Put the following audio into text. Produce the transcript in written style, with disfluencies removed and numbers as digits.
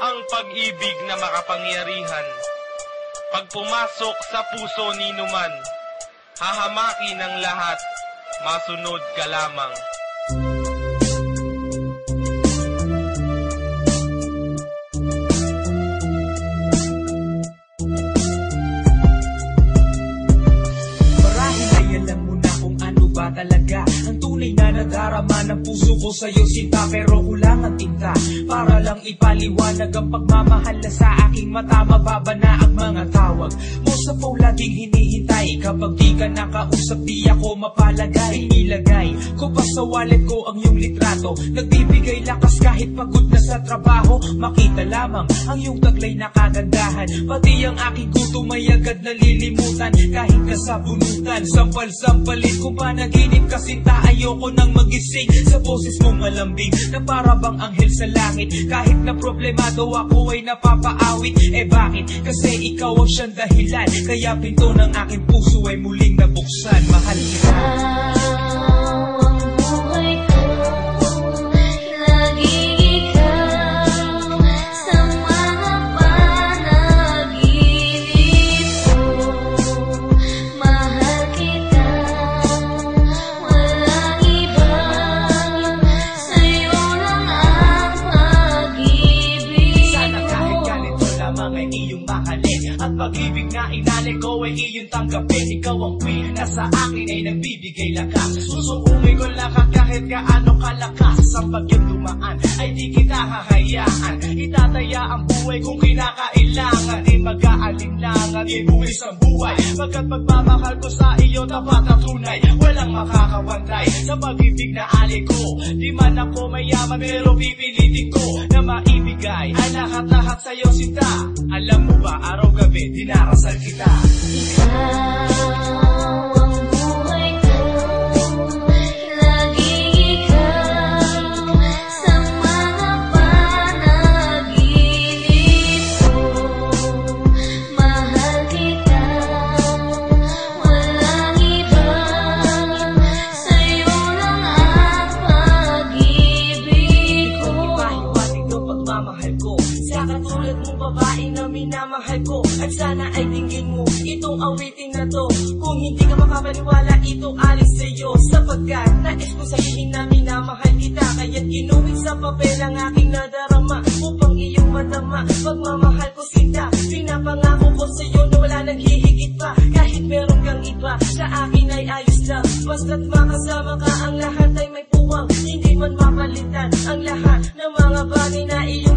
ang pag-ibig na makapangyarihan. Pag pumasok sa puso ni numan, hahamakin ng lahat, masunod ka lamang. Talaga ang tunay na nadarama ng puso ko sa'yo, sinta, pero kulang ang tinta para lang ipaliwanag ang pagmamahal na sa aking mata. Mababa na ang mga tawag mo sa phone, laging hinihintay. Kapag di ka nakausap, di ako mapalagay. Ilagay ko pa sa wallet ko ang iyong litrato, nagbibigay lakas kahit pagod na sa trabaho. Makita lamang ang iyong taglay na kagandahan, pati ang aking gutom ay agad nalilimutan. Kahit ka sa bunutan, sampal-sampalin kung panaginip ka sinta. Ayoko nang magising sa boses mong malambing na para bang anghel sa langit. Kahit na problemado ako ay napapaawit. Eh bakit? Kasi ikaw ang siyang dahilan, kaya pinto ng aking puso ay muling nabuksan. Mahal kita. At pag-ibig na inalay ko ay iyong tanggapin. Ikaw ang queen na sa akin ay nagbibigay lakas. Susuungin ko lahat kahit gaano kalakas. Ang bagyong dumaan ay di kita hahayaan. Itataya ang buhay kung kinakailangan. Di mag-aalinlangan, ibuwis ang buhay. Pagkat pagmamahal ko sa iyo tapat at tunay, walang makakawantay sa pag-ibig na alay ko. Di man ako mayaman pero pipilitin ko na maibigay ay lahat-lahat sa'yo, sinta. Alam mo ba, araw-gabi dinarasal kita. Ikaw ang buhay ko, laging ikaw sa mga panaginip ko. Mahal kita, walang iba, sa'yo lang ang pag-ibig ko. Ipahiwatig ng pagmamahal ko sa katulad mong babae na minamahal ko. At sana ay dinggin mo itong awitin na to. Kung hindi ka makapaniwala, ito alis sa'yo. Sapagkat nais ko sabihin na minamahal kita, kaya't inuwig sa papel ang aking nadarama upang iyong madama. Pagmamahal ko, sinta, pinapangako ko sa'yo na wala nang hihigit pa. Kahit meron kang iba, sa akin ay ayos lang. Basta't makasama ka, ang lahat ay may puwang. Hindi man mapalitan ang lahat ng mga bagay na iyo